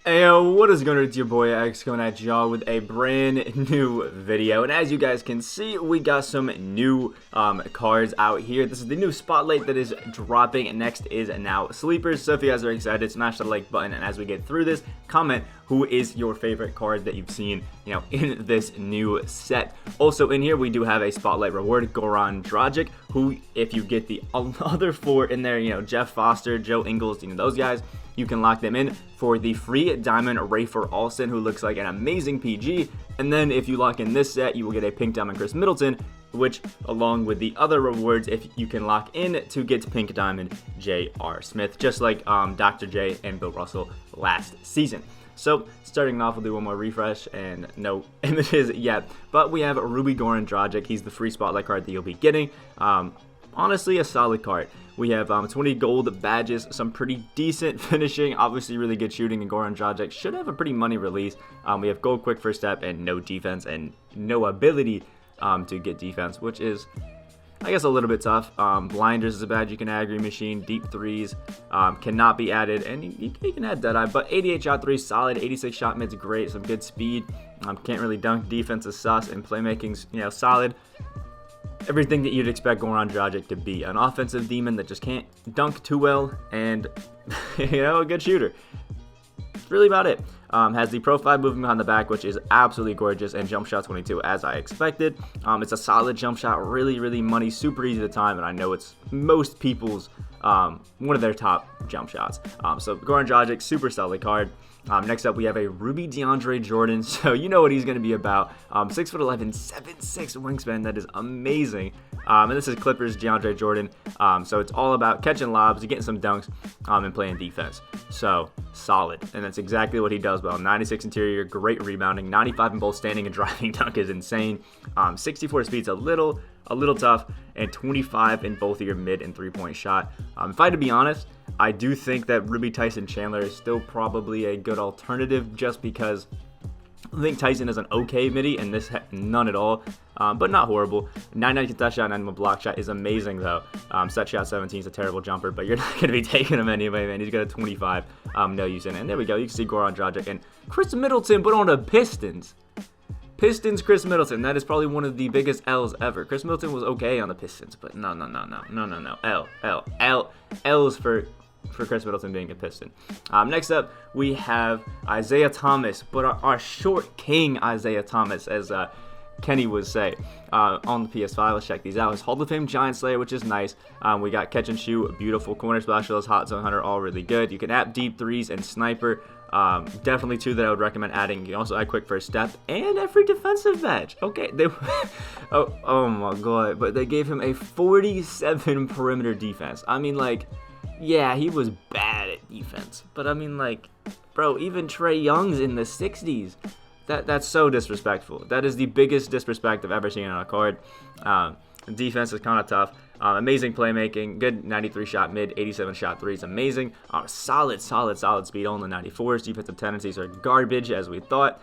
Hey, what is going on? It's your boy X coming at y'all with a brand new video. And as you guys can see, we got some new cards out here. This is the new spotlight that is dropping. Next is now sleepers. So if you guys are excited, smash the like button. And as we get through this, comment who is your favorite card that you've seen, in this new set. Also in here, we do have a spotlight reward, Goran Dragic, who if you get the other four in there, Jeff Foster, Joe Ingles, those guys, you can lock them in for the free diamond Rafer Alston, who looks like an amazing PG. And then if you lock in this set, you will get a pink diamond Khris Middleton, which along with the other rewards, if you can lock in to get pink diamond J.R. Smith, just like Dr. J and Bill Russell last season. So starting off, we'll do one more refresh and no images yet. But we have Ruby Goran Dragic. He's the free spotlight card that you'll be getting. Honestly, a solid card. We have 20 gold badges, some pretty decent finishing, obviously really good shooting, and Goran Dragic should have a pretty money release. We have gold quick first step and no defense and no ability to get defense, which is, I guess, a little bit tough. Blinders is a badge you can add, green machine, deep threes cannot be added, and you can add Deadeye, but 88 shot threes, solid, 86 shot mid's great, some good speed, can't really dunk, defense is sus, and playmaking's, solid. Everything that you'd expect Goran Dragic to be. An offensive demon that just can't dunk too well, and, a good shooter. That's really about it. Has the Pro 5 movement on the back, which is absolutely gorgeous, and jump shot 22 as I expected. It's a solid jump shot, really, really money, super easy to time, and I know it's most people's one of their top jump shots. So Goran Dragic, super solid card. Next up, we have a Ruby Deandre Jordan, so you know what he's going to be about. 6'11", 7'6" wingspan, that is amazing. And this is Clippers Deandre Jordan, so it's all about catching lobs, getting some dunks, and playing defense. So, solid, and that's exactly what he does well. 96 interior, great rebounding, 95 in both standing and driving dunk is insane. 64 speed's a little tough, and 25 in both of your mid and three-point shot. If I had to be honest, I do think that Ruby Tyson Chandler is still probably a good alternative, just because I think Tyson is an okay midi, and this none at all, but not horrible. 99 contest shot, 91 block shot is amazing though. Set shot 17 is a terrible jumper, but you're not going to be taking him anyway, man. He's got a 25, no use in it. And there we go. You can see Goran Dragic and Khris Middleton, but on the Pistons. Pistons, Khris Middleton. That is probably one of the biggest L's ever. Khris Middleton was okay on the Pistons, but no. L's for Khris Middleton being a Piston. Next up, we have Isaiah Thomas, but our short king Isaiah Thomas, as Kenny would say, on the PS5. Let's check these out. His Hall of Fame Giant Slayer, which is nice. We got catch and shoot, beautiful corner specialist, hot zone hunter, all really good. You can add deep threes and sniper. Definitely two that I would recommend adding. You can also add quick first step and a free defensive badge. Okay, they oh my god, but they gave him a 47 perimeter defense. I mean, yeah, he was bad at defense, but I mean, bro, even Trae Young's in the 60s. That's so disrespectful. That is the biggest disrespect I've ever seen on a card. Defense is kind of tough. Amazing playmaking, good 93 shot mid, 87 shot threes, amazing. Solid speed on the 94s. Defensive tendencies are garbage, as we thought.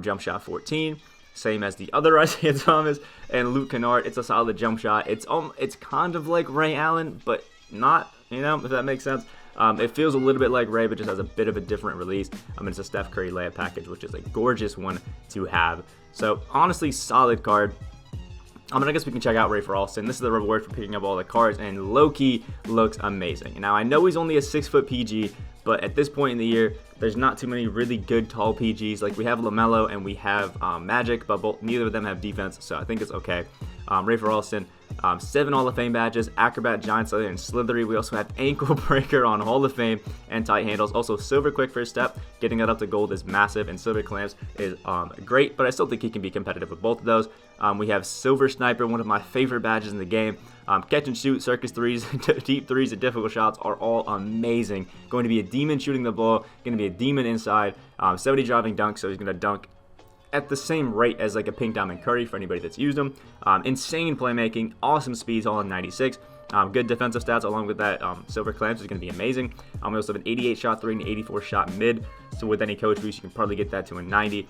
Jump shot 14, same as the other Isaiah Thomas and Luke Kennard. It's a solid jump shot. It's kind of like Ray Allen, but not, if that makes sense. It feels a little bit like Ray, but just has a bit of a different release. It's a Steph Curry layup package, which is a gorgeous one to have. So honestly, solid card. I guess we can check out Rafer Alston. This is the reward for picking up all the cards, and low-key looks amazing. Now, I know he's only a 6-foot PG, but at this point in the year, there's not too many really good tall PGs. Like, we have LaMelo and we have Magic, but neither of them have defense, so I think it's okay. Rafer Alston, 7 Hall of Fame badges, Acrobat, Giant Slayer, and Slithery. We also have Ankle Breaker on Hall of Fame and tight handles. Also, Silver Quick First Step, getting that up to gold is massive, and Silver Clamps is great, but I still think he can be competitive with both of those. We have Silver Sniper, one of my favorite badges in the game. Catch and shoot, circus threes, deep threes, and difficult shots are all amazing. Going to be a demon shooting the ball, going to be a demon inside, 70 driving dunk, so he's going to dunk at the same rate as like a Pink Diamond Curry for anybody that's used him. Insane playmaking, awesome speeds, all in 96. Good defensive stats along with that. Silver Clamps is going to be amazing. We also have an 88 shot 3 and an 84 shot mid. So with any coach boost, you can probably get that to a 90.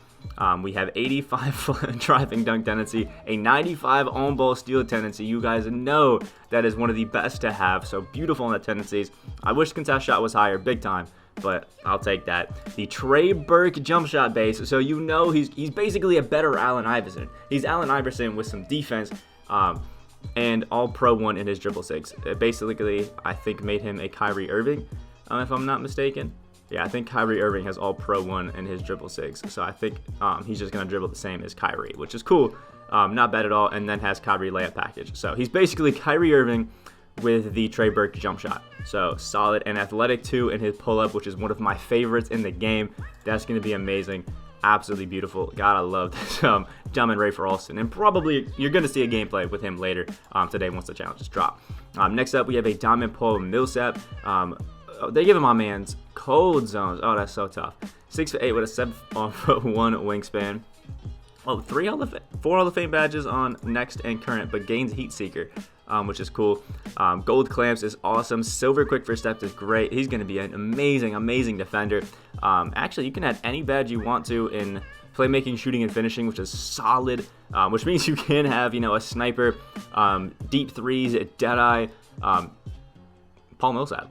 We have 85 driving dunk tendency, a 95 on-ball steal tendency. You guys know that is one of the best to have. So beautiful on the tendencies. I wish contest shot was higher, big time. but I'll take that. The Trey Burke jump shot base. So you know he's basically a better Allen Iverson. He's Allen Iverson with some defense, and all pro 1 in his dribble 6. It basically, I think, made him a Kyrie Irving, if I'm not mistaken. Yeah, I think Kyrie Irving has all pro 1 in his dribble 6. So I think he's just going to dribble the same as Kyrie, which is cool. Not bad at all. And then has Kyrie layup package. So he's basically Kyrie Irving with the Trey Burke jump shot. So solid and athletic too in his pull-up, which is one of my favorites in the game. That's going to be amazing. Absolutely beautiful. God, I love this gentleman Rafer Alston. And probably you're going to see a gameplay with him later today once the challenges drop. Next up, we have a diamond pull millsap. They give him my man's cold zones. Oh, that's so tough. 6'8" with a 7'1" wingspan. Oh, 4 Hall of Fame badges on next and current, but gains heat seeker, which is cool. Gold clamps is awesome. Silver quick first step is great. He's going to be an amazing defender. Actually, you can add any badge you want to in playmaking, shooting, and finishing, which is solid. Which means you can have, a sniper, deep threes, deadeye, Paul Millsap,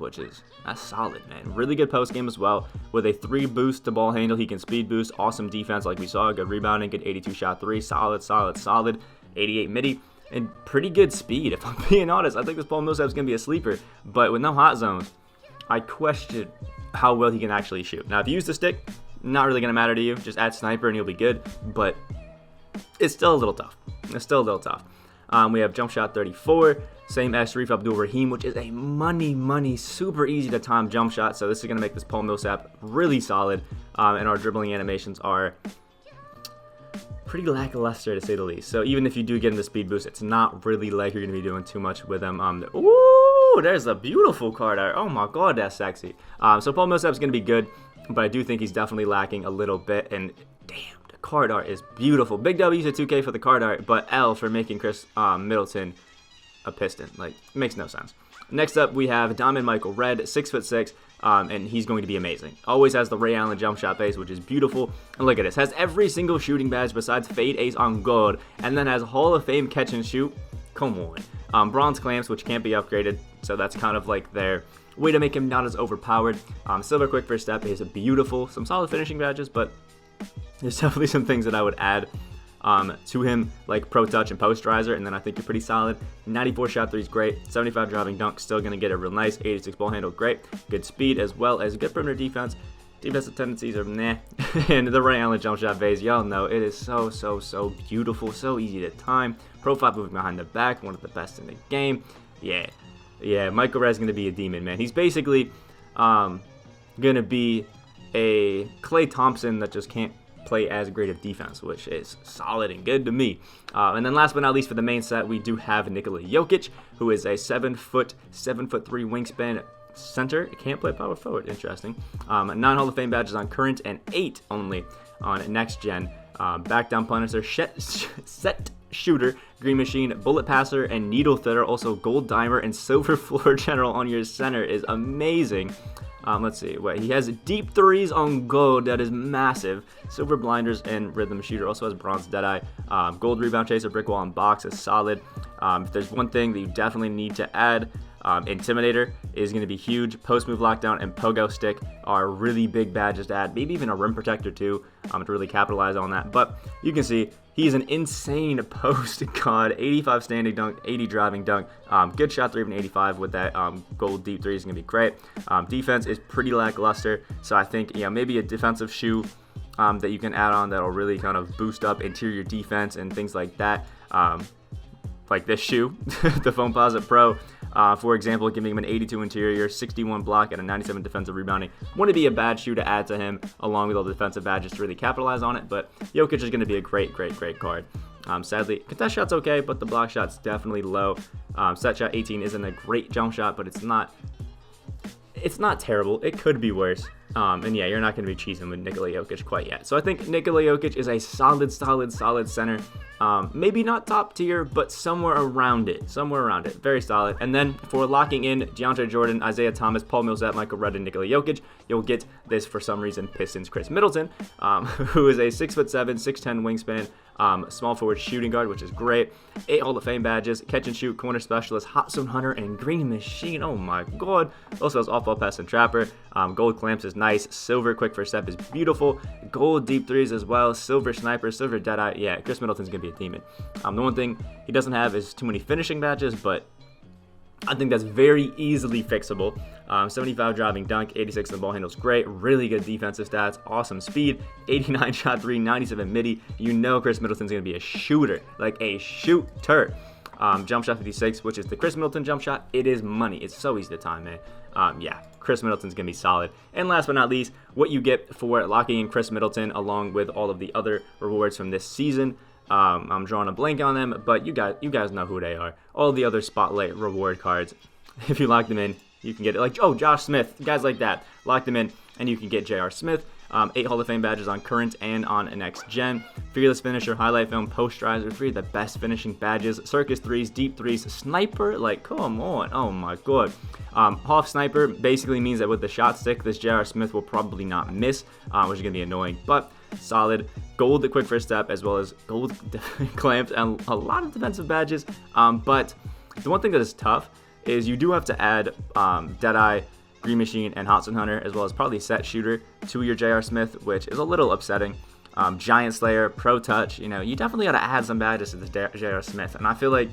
that's solid, man. Really good post game as well. With a 3 boost to ball handle, he can speed boost. Awesome defense, like we saw. Good rebounding, good 82 shot 3. Solid. 88 midi. And pretty good speed, if I'm being honest. I think this Paul Millsap is going to be a sleeper. But with no hot zones, I question how well he can actually shoot. Now, if you use the stick, not really going to matter to you. Just add sniper and you'll be good. But it's still a little tough. We have jump shot 34. Same as Shareef Abdul-Rahim, which is a money, super easy to time jump shot. So this is going to make this Paul Millsap really solid. And our dribbling animations are pretty lackluster, to say the least. So even if you do get him the speed boost, it's not really like you're going to be doing too much with him. Ooh, there's a beautiful card art. Oh my god, that's sexy. So Paul Millsap is going to be good, but I do think he's definitely lacking a little bit. And damn, the card art is beautiful. Big W to 2K for the card art, but L for making Khris Middleton a Piston. Like, it makes no sense. Next up, we have Diamond Michael Red, 6'6", and he's going to be amazing. Always has the Ray Allen jump shot base, which is beautiful. And look at this. Has every single shooting badge besides Fade Ace on gold, and then has Hall of Fame catch and shoot. Come on. Bronze clamps, which can't be upgraded, so that's kind of like their way to make him not as overpowered. Silver quick first step is beautiful. Some solid finishing badges, but there's definitely some things that I would add to him, like Pro Touch and Posterizer, and then I think you're pretty solid. 94 shot 3 is great. 75 driving dunk, still going to get it real nice. 86 ball handle, great. Good speed as well as good perimeter defense. Defensive tendencies are meh. And the Ray Allen jump shot phase, y'all know it is so beautiful, so easy to time. Profile moving behind the back, one of the best in the game. Yeah, Michael Red's going to be a demon, man. He's basically going to be a Klay Thompson that just can't play as great of defense, which is solid and good to me. And then last but not least, for the main set, we do have Nikola Jokic, who is a 7'3" wingspan center. Can't play power forward. Interesting. 9 Hall of Fame badges on current and 8 only on next gen. Back down punisher, set shooter, green machine, bullet passer, and needle fitter. Also gold dimer and silver floor general on your center is amazing. Let's see. Wait, he has deep threes on gold. That is massive. Silver blinders and rhythm shooter. Also has bronze deadeye. Gold rebound chaser, brick wall, and box is solid. If there's one thing that you definitely need to add, Intimidator is going to be huge. Post move lockdown and pogo stick are really big badges to add. Maybe even a rim protector too, to really capitalize on that. But you can see he's an insane post god. 85 standing dunk, 80 driving dunk. Good shot 3 even 85 with that gold deep 3 is going to be great. Defense is pretty lackluster, so I think maybe a defensive shoe that you can add on that'll really kind of boost up interior defense and things like that. Like this shoe, the Foamposite Pro, for example, giving him an 82 interior, 61 block, and a 97 defensive rebounding. Wouldn't be a bad shoe to add to him, along with all the defensive badges to really capitalize on it, but Jokic is going to be a great card. Sadly, contest shot's okay, but the block shot's definitely low. Set shot 18 isn't a great jump shot, but it's not terrible. It could be worse. And yeah, you're not going to be cheesing with Nikola Jokic quite yet. So I think Nikola Jokic is a solid center. Maybe not top tier, but somewhere around it. Very solid. And then for locking in Deandre Jordan, Isaiah Thomas, Paul Millsap, Michael Red, and Nikola Jokic, you'll get this, for some reason, Pistons Khris Middleton, who is a 6'7", 6'10" wingspan, Small forward shooting guard, which is great. 8 Hall of Fame badges, catch and shoot, corner specialist, hot zone hunter, and green machine. Oh my god. Also has off-ball pass and trapper. Gold clamps is nice. Silver quick first step is beautiful. Gold deep threes as well. Silver sniper, silver deadeye. Yeah, Khris Middleton's gonna be a demon. The one thing he doesn't have is too many finishing badges, but I think that's very easily fixable. 75 driving dunk, 86 in the ball handles, great. Really good defensive stats, awesome speed, 89 shot 3, 97 midi. You know Khris Middleton's going to be a shooter, like a shooter. Jump shot 56, which is the Khris Middleton jump shot. It is money. It's so easy to time, man. Yeah, Khris Middleton's going to be solid. And last but not least, what you get for locking in Khris Middleton along with all of the other rewards from this season. I'm drawing a blank on them, but you guys know who they are. All the other spotlight reward cards. If you lock them in, you can get it. Like, oh, Josh Smith, guys like that. Lock them in, and you can get J.R. Smith. 8 Hall of Fame badges on current and on next gen. Fearless finisher, highlight film, posterizer, 3 of the best finishing badges. Circus 3s, deep 3s, sniper. Like, come on. Oh my god. Half sniper basically means that with the shot stick, this J.R. Smith will probably not miss, which is gonna be annoying, but solid. Gold the quick first step, as well as gold clamps and a lot of defensive badges. But the one thing that is tough is you do have to add Deadeye, Green Machine, and Hot Zone Hunter, as well as probably Set Shooter to your J.R. Smith, which is a little upsetting. Giant Slayer, Pro Touch, you know, you definitely got to add some badges to this J.R. Smith. And I feel like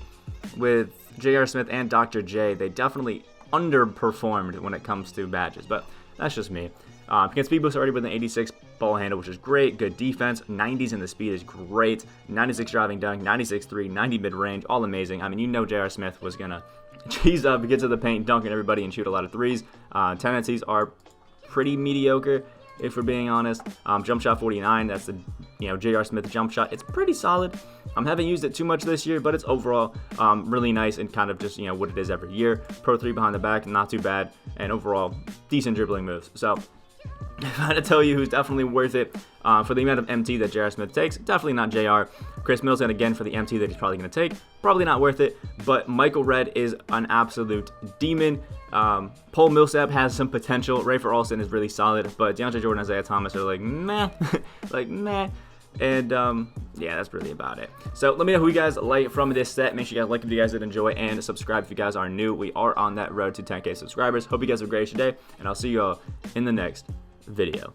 with J.R. Smith and Dr. J, they definitely underperformed when it comes to badges, but that's just me. You can speed boost already with an 86 ball handle, which is great. Good defense. 90s in the speed is great. 96 driving dunk, 96 3, 90 mid range, all amazing. I mean, you know J.R. Smith was gonna cheese up, get to the paint, dunking everybody, and shoot a lot of threes. Tendencies are pretty mediocre, if we're being honest. Jump shot 49. That's the J.R. Smith jump shot. It's pretty solid. Haven't used it too much this year, but it's overall really nice and kind of just what it is every year. Pro 3 behind the back, not too bad, and overall decent dribbling moves. So if I had to tell you who's definitely worth it for the amount of MT that J.R. Smith takes, definitely not J.R. Khris Middleton, again, for the MT that he's probably going to take, probably not worth it. But Michael Redd is an absolute demon. Paul Millsap has some potential. Rafer Alston is really solid. But Deandre Jordan and Isaiah Thomas are like, meh. like, meh. And yeah, that's really about it. So let me know who you guys like from this set. Make sure you guys like if you guys did enjoy, and subscribe if you guys are new. We are on that road to 10K subscribers. Hope you guys have a great day, and I'll see you all in the next video.